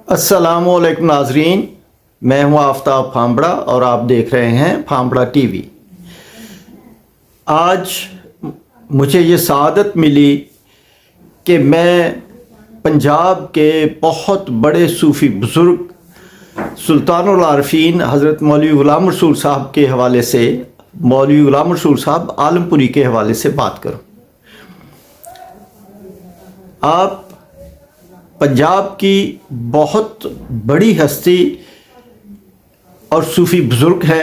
अस्सलामुअलैकुम नाजरीन, मैं हूं आफ्ताब फांबड़ा और आप देख रहे हैं फांबड़ा टीवी। आज मुझे ये सआदत मिली कि मैं पंजाब के बहुत बड़े सूफ़ी बुज़ुर्ग सुल्तानुल आरिफ़ीन हज़रत मौलवी ग़ुलाम रसूल साहब के हवाले से, मौलवी ग़ुलाम रसूल साहब आलमपुरी के हवाले से बात करूं। आप पंजाब की बहुत बड़ी हस्ती और सूफ़ी बुज़ुर्ग है।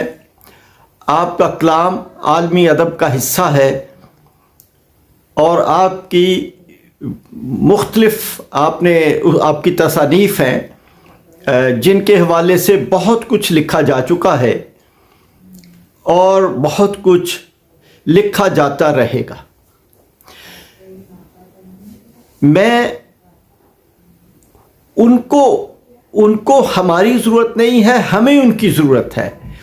आपका कलाम आलमी अदब का हिस्सा है और आपकी मुख्तलिफ़ आपकी तसानीफ़ हैं जिनके हवाले से बहुत कुछ लिखा जा चुका है और बहुत कुछ लिखा जाता रहेगा। मैं उनको हमारी ज़रूरत नहीं है, हमें उनकी ज़रूरत है।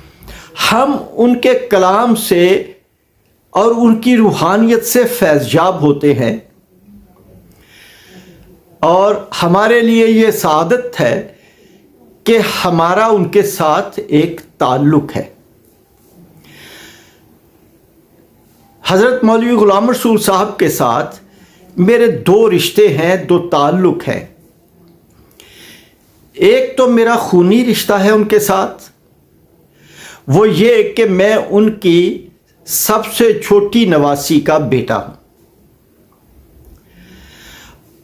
हम उनके कलाम से और उनकी रूहानियत से फैज़याब होते हैं और हमारे लिए ये सआदत है कि हमारा उनके साथ एक ताल्लुक़ है। हज़रत मौलवी ग़ुलाम रसूल साहब के साथ मेरे दो रिश्ते हैं, दो ताल्लुक़ हैं। एक तो मेरा खूनी रिश्ता है उनके साथ, वो ये कि मैं उनकी सबसे छोटी नवासी का बेटा हूं,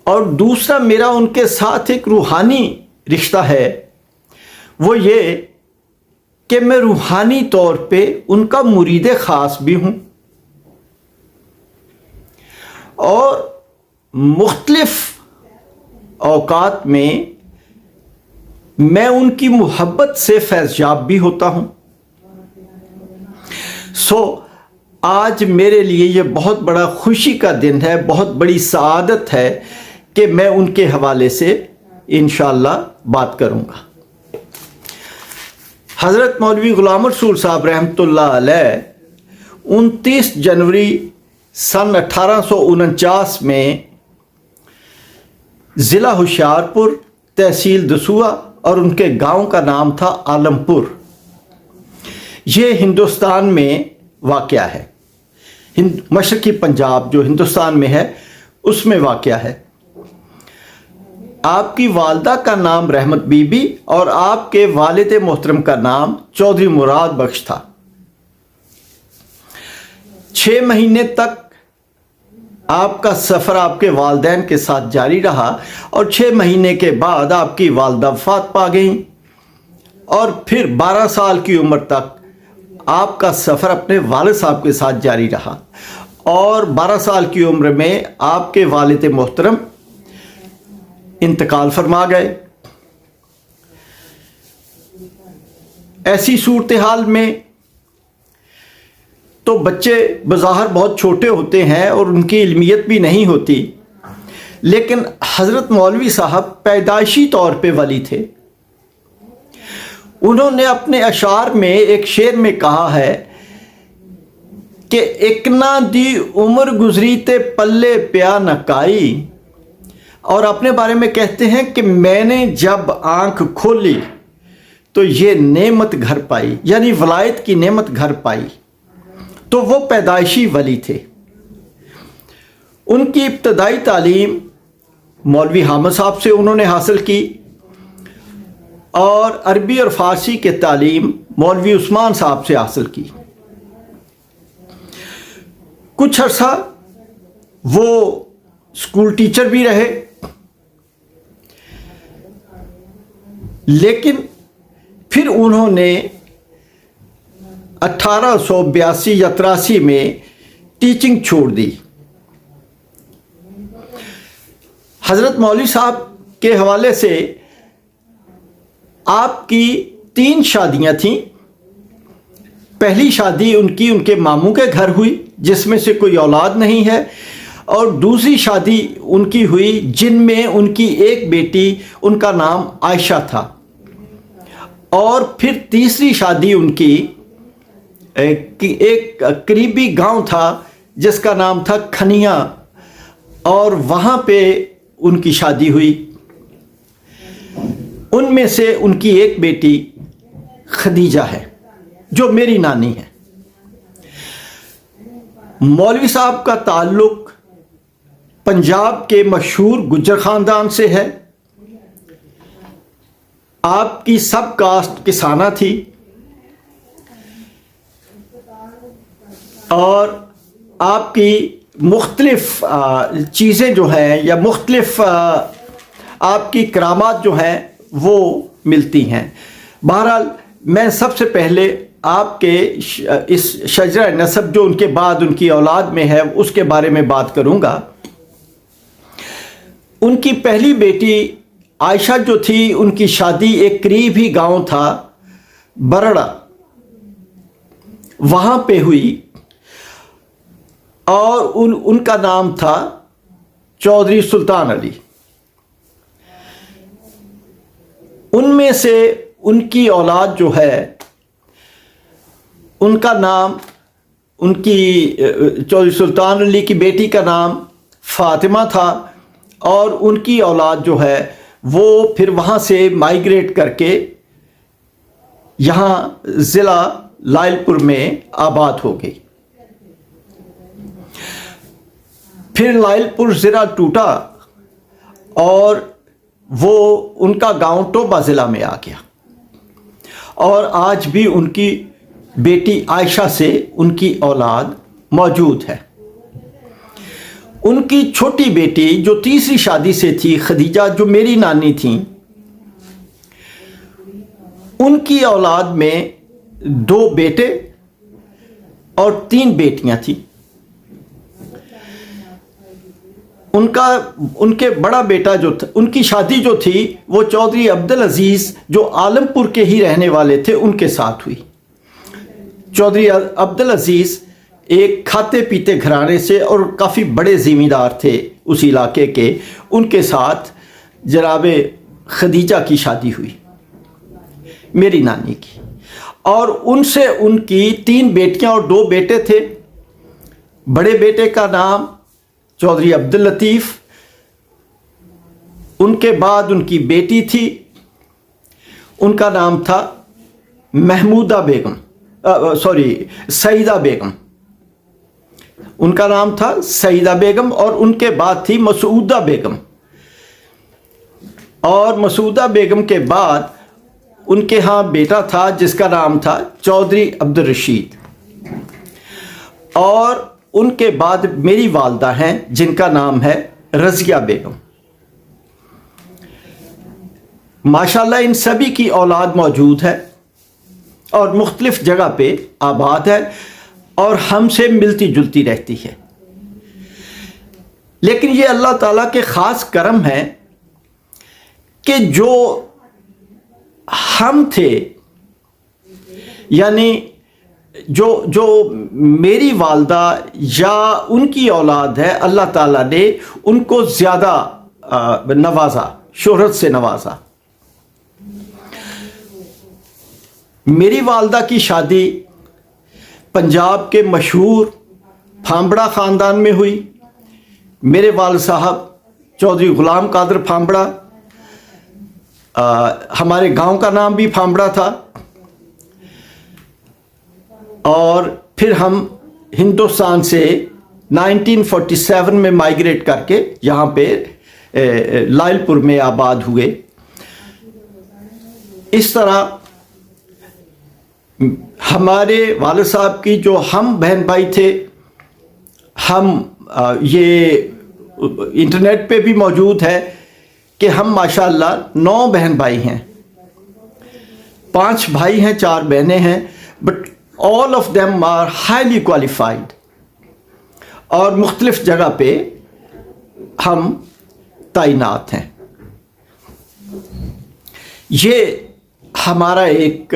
और दूसरा मेरा उनके साथ एक रूहानी रिश्ता है, वो ये कि मैं रूहानी तौर पे उनका मुरीद ख़ास भी हूं और मुख्तलिफ औकात में मैं उनकी मोहब्बत से फैज़याब भी होता हूं। आज मेरे लिए ये बहुत बड़ा खुशी का दिन है, बहुत बड़ी सआदत है कि मैं उनके हवाले से इंशाअल्लाह बात करूंगा। हज़रत मौलवी ग़ुलाम रसूल साहब रहमतुल्लाह अलैह 29 जनवरी सन 1849 में ज़िला होशियारपुर, तहसील दसूहा और उनके गांव का नाम था आलमपुर। ये हिंदुस्तान में वाक़या है, मशरक़ी पंजाब जो हिंदुस्तान में है उसमें वाक़या है। आपकी वालदा का नाम रहमत बीबी और आपके वालिद मोहतरम का नाम चौधरी मुराद बख्श था। 6 महीने तक आपका सफ़र आपके वालिदैन के साथ जारी रहा और 6 महीने के बाद आपकी वालदा वफ़ात पा गई और फिर 12 साल की उम्र तक आपका सफ़र अपने वालिद साहब के साथ जारी रहा और 12 साल की उम्र में आपके वालिद मोहतरम इंतकाल फरमा गए। ऐसी सूरत हाल में तो बच्चे बज़ाहिर बहुत छोटे होते हैं और उनकी इल्मियत भी नहीं होती, लेकिन हज़रत मौलवी साहब पैदाइशी तौर पे वली थे। उन्होंने अपने अशार में एक शेर में कहा है कि इकना दी उम्र गुजरी ते पल्ले प्या नकाई, और अपने बारे में कहते हैं कि मैंने जब आंख खोली तो ये नेमत घर पाई, यानी वलायत की नेमत घर पाई। तो वो पैदाइशी वली थे। उनकी इब्तदाई तालीम मौलवी हामिद साहब से उन्होंने हासिल की और अरबी और फ़ारसी के तालीम मौलवी उस्मान साहब से हासिल की। कुछ अर्सा वो स्कूल टीचर भी रहे, लेकिन फिर उन्होंने 1882 या 83 में टीचिंग छोड़ दी। हज़रत मौलवी साहब के हवाले से आपकी 3 शादियां थीं। पहली शादी उनकी उनके मामू के घर हुई जिसमें से कोई औलाद नहीं है, और दूसरी शादी उनकी हुई जिनमें उनकी एक बेटी, उनका नाम आयशा था, और फिर तीसरी शादी उनकी एक करीबी गांव था जिसका नाम था खनिया, और वहाँ पे उनकी शादी हुई। में से उनकी एक बेटी खदीजा है जो मेरी नानी है। मौलवी साहब का ताल्लुक पंजाब के मशहूर गुज्जर ख़ानदान से है। आपकी सब कास्ट किसाना थी और आपकी मुख्तलिफ चीज़ें जो हैं या मुख्तलिफ आपकी करामात जो हैं वो मिलती हैं। बहरहाल मैं सबसे पहले आपके इस शजरा नसब जो उनके बाद उनकी औलाद में है उसके बारे में बात करूँगा। उनकी पहली बेटी आयशा जो थी उनकी शादी एक करीब ही गांव था बरड़ा, वहाँ पे हुई और उनका नाम था चौधरी सुल्तान अली। उनमें से उनकी औलाद जो है उनका नाम, उनकी चौधरी सुल्तान अली की बेटी का नाम फातिमा था और उनकी औलाद जो है वो फिर वहाँ से माइग्रेट करके यहाँ ज़िला लायलपुर में आबाद हो गई। फिर लायलपुर ज़िला टूटा और वो उनका गांव टोबा ज़िला में आ गया और आज भी उनकी बेटी आयशा से उनकी औलाद मौजूद है। उनकी छोटी बेटी जो तीसरी शादी से थी खदीजा जो मेरी नानी थी, उनकी औलाद में 2 बेटे और 3 बेटियां थी। उनके बड़ा बेटा जो था, उनकी शादी जो थी वो चौधरी अब्दुल अजीज़ जो आलमपुर के ही रहने वाले थे उनके साथ हुई। चौधरी अब्दुल अजीज़ एक खाते पीते घराने से और काफ़ी बड़े ज़मींदार थे उस इलाके के, उनके साथ जनाब खदीजा की शादी हुई मेरी नानी की, और उनसे उनकी 3 बेटियां और 2 बेटे थे। बड़े बेटे का नाम चौधरी अब्दुल लतीफ़, उनके बाद उनकी बेटी थी, उनका नाम था महमूदा बेगम, सईदा बेगम, उनका नाम था सईदा बेगम, और उनके बाद थी मसूदा बेगम, और मसूदा बेगम के बाद उनके यहाँ बेटा था जिसका नाम था चौधरी अब्दुल रशीद, और उनके बाद मेरी वालदा हैं जिनका नाम है रज़िया बेगम। माशाल्लाह इन सभी की औलाद मौजूद है और मुख्तलिफ जगह पे आबाद है और हमसे मिलती जुलती रहती है। लेकिन ये अल्लाह ताला के ख़ास करम है कि जो हम थे, यानी जो मेरी वालदा या उनकी औलाद है, अल्लाह ताला ने उनको ज़्यादा नवाजा, शोहरत से नवाजा। मेरी वालदा की शादी पंजाब के मशहूर फांबड़ा ख़ानदान में हुई। मेरे वालिद साहब चौधरी ग़ुलाम कादर फांबड़ा, हमारे गांव का नाम भी फांबड़ा था, और फिर हम हिंदुस्तान से 1947 में माइग्रेट करके यहाँ पे लायलपुर में आबाद हुए। इस तरह हमारे वालिद साहब की जो हम बहन भाई थे, हम ये इंटरनेट पे भी मौजूद है कि हम माशाअल्लाह 9 बहन भाई हैं, 5 भाई हैं, 4 बहनें हैं, but all of them are highly qualified, और मुख्तलिफ जगह पे हम तैनात हैं। ये हमारा एक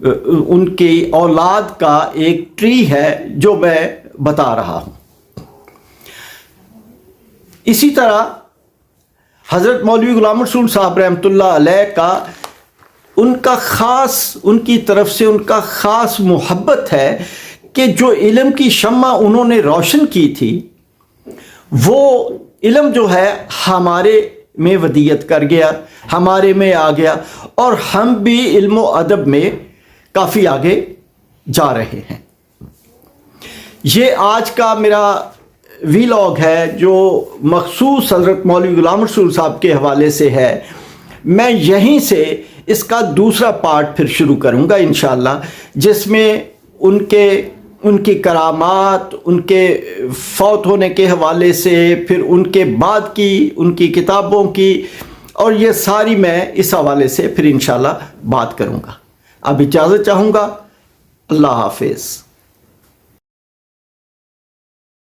उनकी औलाद का एक ट्री है जो मैं बता रहा हूँ। इसी तरह हज़रत मौलवी ग़ुलाम रसूल साहब रहमतुल्लाह अलैह का उनका ख़ास, उनकी तरफ से उनका ख़ास मोहब्बत है कि जो इल्म की शम्मा उन्होंने रोशन की थी, वो इल्म जो है हमारे میں ودیت کر گیا، ہمارے میں آ گیا، اور ہم بھی علم و ادب میں کافی آگے جا رہے ہیں۔ یہ آج کا میرا ویلاگ ہے جو مخصوص حضرت مولوی غلام رسول صاحب کے حوالے سے ہے۔ میں یہیں سے اس کا دوسرا پارٹ پھر شروع کروں گا انشاءاللہ، جس میں ان کی کرامات، ان کے فوت ہونے کے حوالے سے، پھر ان کے بعد کی ان کی کتابوں کی، اور یہ ساری میں اس حوالے سے پھر انشاءاللہ بات کروں گا۔ اب اجازت چاہوں گا، اللہ حافظ۔